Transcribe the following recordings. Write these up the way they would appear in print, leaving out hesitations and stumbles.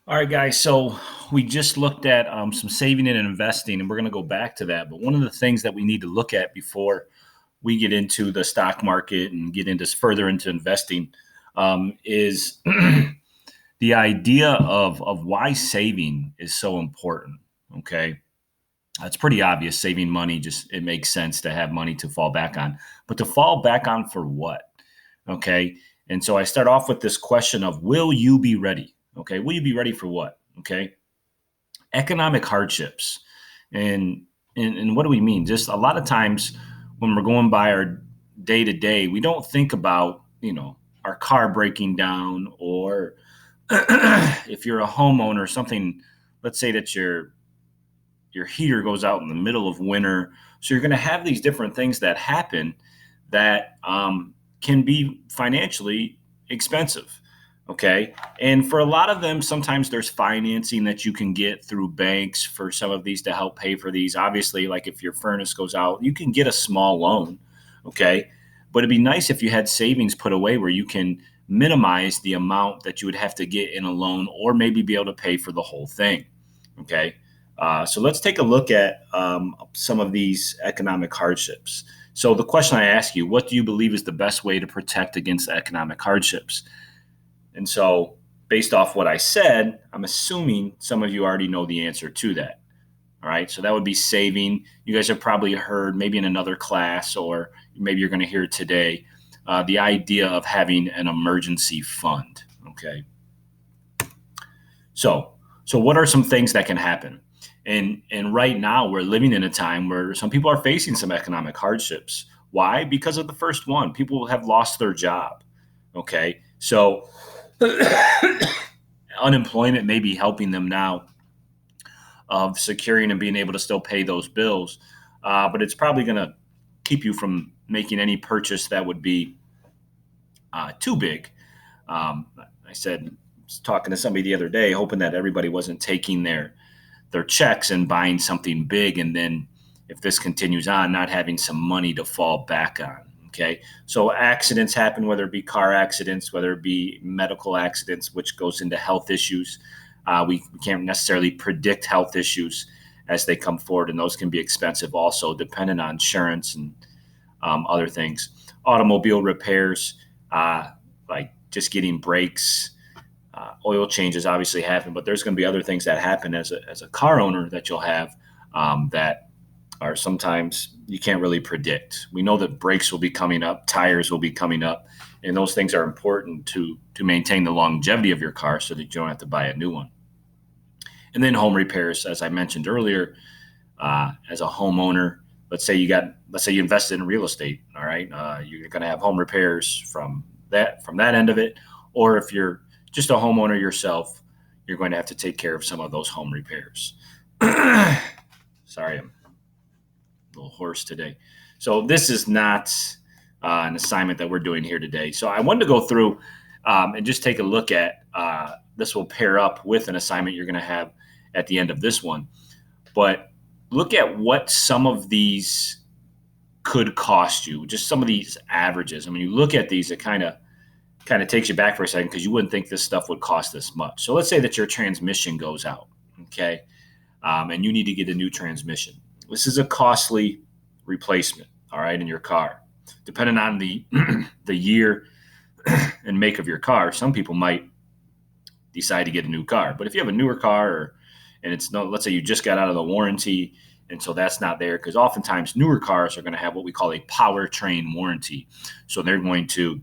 All right, guys. So we just looked at some saving and investing, and we're going to go back to that. But one of the things that we need to look at before we get into the stock market and get into further into investing is the idea of why saving is so important. Okay, it's pretty obvious. Saving money just it makes sense to have money to fall back on, but to fall back on for what? Okay, and so I start off with this question of will you be ready? Okay, will you be ready for what? Okay, economic hardships. And, and what do we mean? Just a lot of times when we're going by our day to day, we don't think about, our car breaking down or if you're a homeowner, something, let's say that your heater goes out in the middle of winter. So you're going to have these different things that happen that can be financially expensive. Okay. And for a lot of them, sometimes there's financing that you can get through banks for some of these to help pay for these. Obviously, like if your furnace goes out, you can get a small loan. Okay. But it'd be nice if you had savings put away where you can minimize the amount that you would have to get in a loan or maybe be able to pay for the whole thing. Okay. So let's take a look at some of these economic hardships. So the question I ask you, what do you believe is the best way to protect against economic hardships? And so based off what I said, I'm assuming some of you already know the answer to that. All right. So that would be saving. You guys have probably heard maybe in another class or maybe you're going to hear it today, the idea of having an emergency fund. Okay. So what are some things that can happen? And right now we're living in a time where some people are facing some economic hardships. Why? Because of the first one. People have lost their job. Okay. So unemployment may be helping them now of securing and being able to still pay those bills. But it's probably going to keep you from making any purchase that would be too big. I said, was talking to somebody the other day, hoping that everybody wasn't taking their checks and buying something big, and then if this continues on, not having some money to fall back on. Okay, so accidents happen, whether it be car accidents, whether it be medical accidents, which goes into health issues. We can't necessarily predict health issues as they come forward, and those can be expensive also, depending on insurance and other things. Automobile repairs, like just getting brakes, oil changes obviously happen, but there's going to be other things that happen as a car owner that you'll have that are sometimes you can't really predict. We know that brakes will be coming up, tires will be coming up, and those things are important to maintain the longevity of your car so that you don't have to buy a new one. And then home repairs, as I mentioned earlier, as a homeowner, let's say you invested in real estate. All right, you're going to have home repairs from that end of it, or if you're just a homeowner yourself, you're going to have to take care of some of those home repairs. Sorry, I'm a little hoarse today. So this is not an assignment that we're doing here today. So I wanted to go through and just take a look at this will pair up with an assignment you're going to have at the end of this one. But look at what some of these could cost you, just some of these averages. I mean, you look at these, it kind of takes you back for a second because you wouldn't think this stuff would cost this much. So let's say that your transmission goes out, okay, and you need to get a new transmission. This is a costly replacement, all right, in your car. Depending on the the year and make of your car, some people might decide to get a new car. But if you have a newer car, and it's no, let's say you just got out of the warranty, and so that's not there, because oftentimes newer cars are going to have what we call a powertrain warranty. So they're going to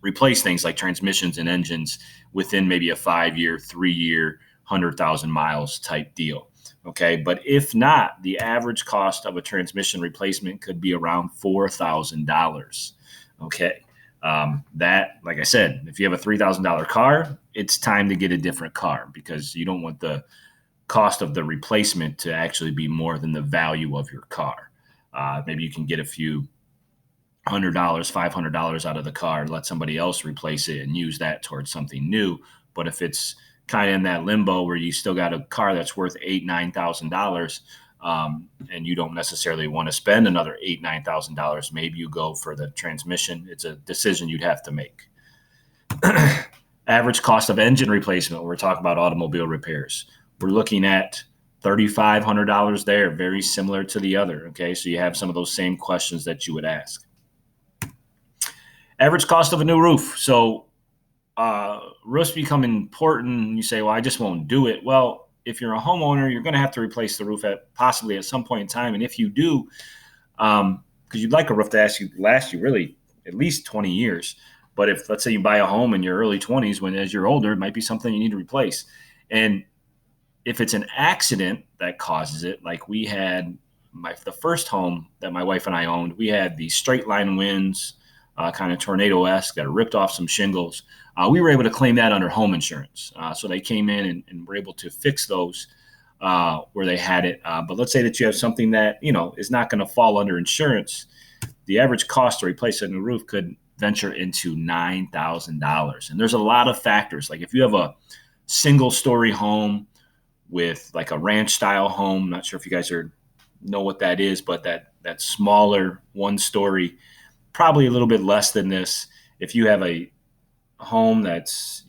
replace things like transmissions and engines within maybe a 5-year, 3-year, 100,000 miles type deal. Okay. But if not, the average cost of a transmission replacement could be around $4,000. Okay. That, like I said, if you have a $3,000 car, it's time to get a different car because you don't want the cost of the replacement to actually be more than the value of your car. Maybe you can get a few $100, $500 out of the car and let somebody else replace it and use that towards something new. But if it's kind of in that limbo where you still got a car that's worth $8,000, $9,000, and you don't necessarily want to spend another $8,000, $9,000, maybe you go for the transmission. It's a decision you'd have to make. Average cost of engine replacement, when we're talking about automobile repairs, we're looking at $3,500 there, very similar to the other. Okay, so you have some of those same questions that you would ask. Average cost of a new roof. So roofs become important. You say, well, I just won't do it. Well, if you're a homeowner, you're going to have to replace the roof possibly at some point in time. And if you do, because you'd like a roof to last you really at least 20 years. But if, let's say, you buy a home in your early 20s, when as you're older, it might be something you need to replace. And if it's an accident that causes it, like we had the first home that my wife and I owned, we had the straight line winds, kind of tornado-esque, that ripped off some shingles. We were able to claim that under home insurance. So they came in and were able to fix those where they had it. But let's say that you have something that, is not going to fall under insurance. The average cost to replace a new roof could venture into $9,000. And there's a lot of factors. Like if you have a single-story home with like a ranch-style home, I'm not sure if you guys know what that is, but that smaller one-story, probably a little bit less than this. If you have a home that's,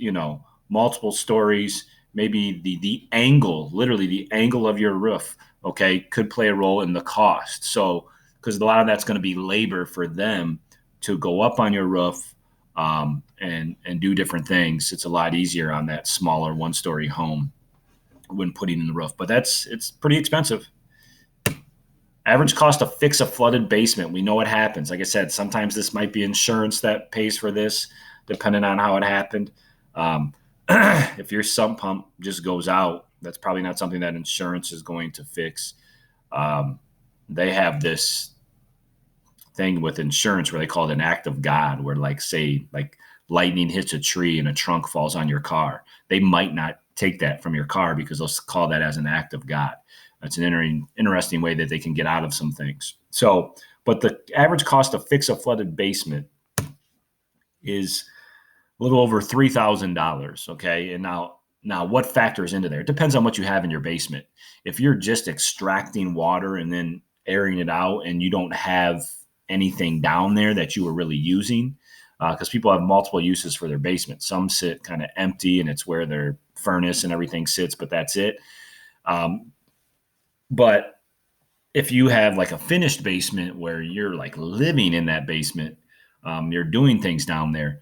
multiple stories, maybe the angle, literally the angle of your roof, okay, could play a role in the cost. So, because a lot of that's going to be labor for them to go up on your roof and do different things. It's a lot easier on that smaller one-story home when putting in the roof, but it's pretty expensive. Average cost to fix a flooded basement. We know what happens. Like I said, sometimes this might be insurance that pays for this, depending on how it happened. If your sump pump just goes out, that's probably not something that insurance is going to fix. They have this thing with insurance where they call it an act of God, where like lightning hits a tree and a trunk falls on your car. They might not take that from your car because they'll call that as an act of God. That's an interesting way that they can get out of some things. So, but the average cost to fix a flooded basement is a little over $3,000. Okay. And now what factors into there? It depends on what you have in your basement. If you're just extracting water and then airing it out and you don't have anything down there that you were really using, because people have multiple uses for their basement. Some sit kind of empty and it's where their furnace and everything sits, but that's it. But if you have like a finished basement where you're like living in that basement, you're doing things down there,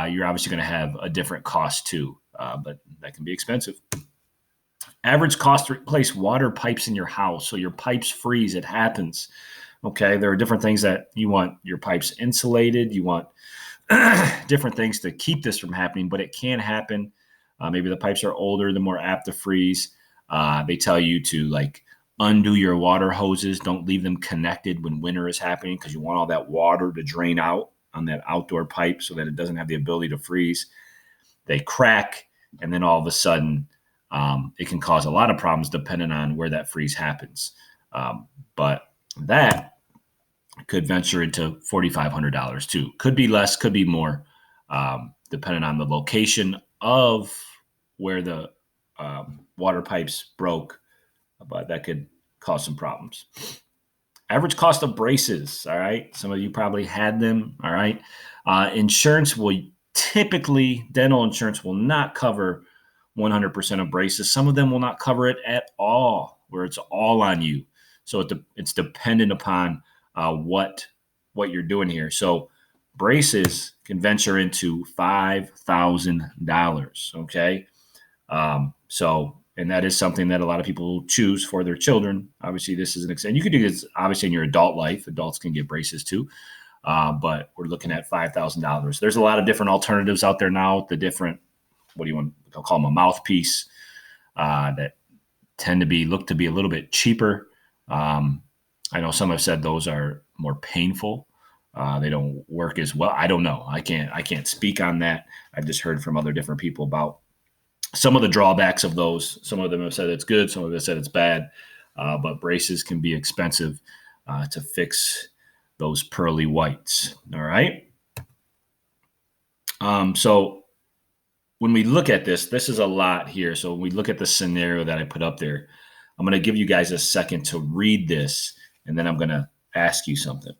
you're obviously going to have a different cost too, but that can be expensive. Average cost to replace water pipes in your house. So your pipes freeze, it happens. Okay, there are different things that you want your pipes insulated. You want different things to keep this from happening, but it can happen. Maybe the pipes are older, they're more apt to freeze. They tell you to like undo your water hoses. Don't leave them connected when winter is happening because you want all that water to drain out on that outdoor pipe so that it doesn't have the ability to freeze. They crack, and then all of a sudden it can cause a lot of problems depending on where that freeze happens. But that could venture into $4,500 too. Could be less, could be more, depending on the location of where the water pipes broke, but that could cause some problems. Average cost of braces. All right. Some of you probably had them. All right. Insurance will typically, dental insurance will not cover 100% of braces. Some of them will not cover it at all, where it's all on you. So it's dependent upon what you're doing here. So braces can venture into $5,000. Okay. And that is something that a lot of people choose for their children. Obviously, this is an extent. You can do this obviously in your adult life. Adults can get braces too. But we're looking at $5,000. There's a lot of different alternatives out there now. The different, what do you want to call them, a mouthpiece that tend to look to be a little bit cheaper. I know some have said those are more painful. They don't work as well. I don't know. I can't speak on that. I've just heard from other different people about some of the drawbacks of those. Some of them have said it's good. Some of them have said it's bad. But braces can be expensive to fix those pearly whites. All right. So when we look at this is a lot here. So when we look at the scenario that I put up there, I'm going to give you guys a second to read this, and then I'm going to ask you something.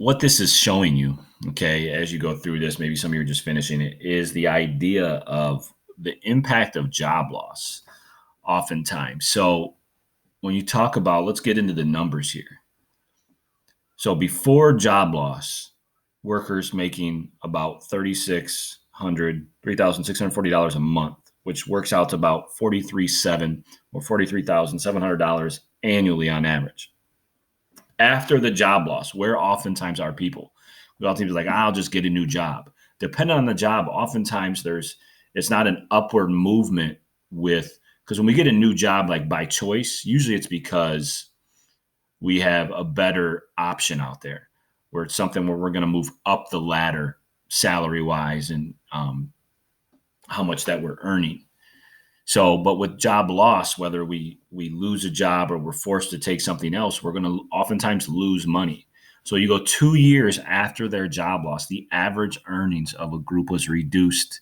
what this is showing you, okay, as you go through this, maybe some of you are just finishing it, is the idea of the impact of job loss oftentimes. So when you talk about, let's get into the numbers here. So before job loss, workers making about $3,640 a month, which works out to about $43,700 or $43,700 annually on average. After the job loss, where oftentimes are people? We all think like, I'll just get a new job. Depending on the job, oftentimes it's not an upward movement because when we get a new job like by choice, usually it's because we have a better option out there where it's something where we're going to move up the ladder salary wise and how much that we're earning. So, but with job loss, whether we lose a job or we're forced to take something else, we're going to oftentimes lose money. So you go 2 years after their job loss, the average earnings of a group was reduced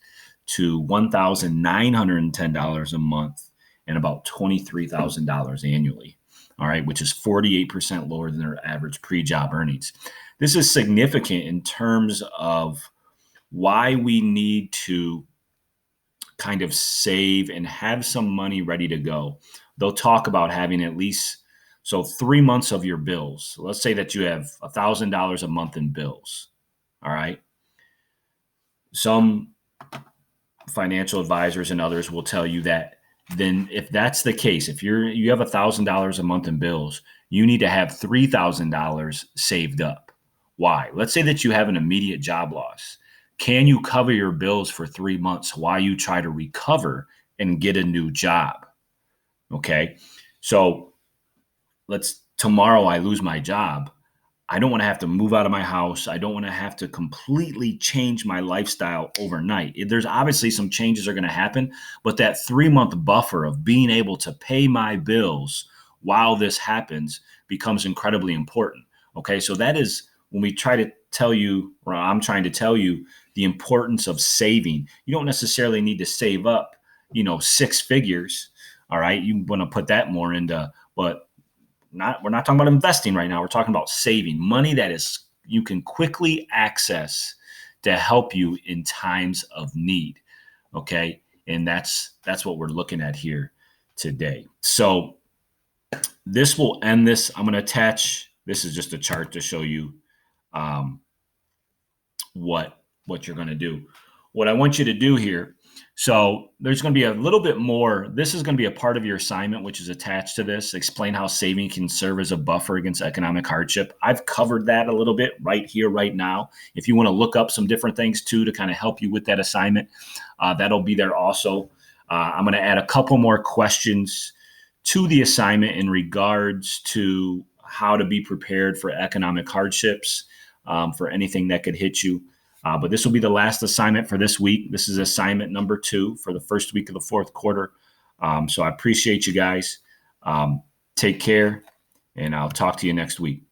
to $1,910 a month and about $23,000 annually. All right, which is 48% lower than their average pre-job earnings. This is significant in terms of why we need to kind of save and have some money ready to go. They'll talk about having at least 3 months of your bills. Let's say that you have $1,000 a month in bills. All right. Some financial advisors and others will tell you that then if that's the case, if you have $1,000 a month in bills, you need to have $3,000 saved up. Why? Let's say that you have an immediate job loss. Can you cover your bills for 3 months while you try to recover and get a new job? Okay. So tomorrow I lose my job. I don't want to have to move out of my house. I don't want to have to completely change my lifestyle overnight. There's obviously some changes are going to happen, but that 3-month buffer of being able to pay my bills while this happens becomes incredibly important. Okay. So that is when we try to tell you, or I'm trying to tell you, the importance of saving. You don't necessarily need to save up, 6 figures. All right. You want to put that more into, but we're not talking about investing right now. We're talking about saving money that is you can quickly access to help you in times of need. Okay. And that's what we're looking at here today. So this will end this. I'm going to attach, this is just a chart to show you what you're going to do. What I want you to do here, so there's going to be a little bit more. This is going to be a part of your assignment, which is attached to this. Explain how saving can serve as a buffer against economic hardship. I've covered that a little bit right here, right now. If you want to look up some different things too to kind of help you with that assignment, that'll be there also. I'm going to add a couple more questions to the assignment in regards to how to be prepared for economic hardships, for anything that could hit you. But this will be the last assignment for this week. This is assignment number 2 for the first week of the 4th quarter. So I appreciate you guys. Take care, and I'll talk to you next week.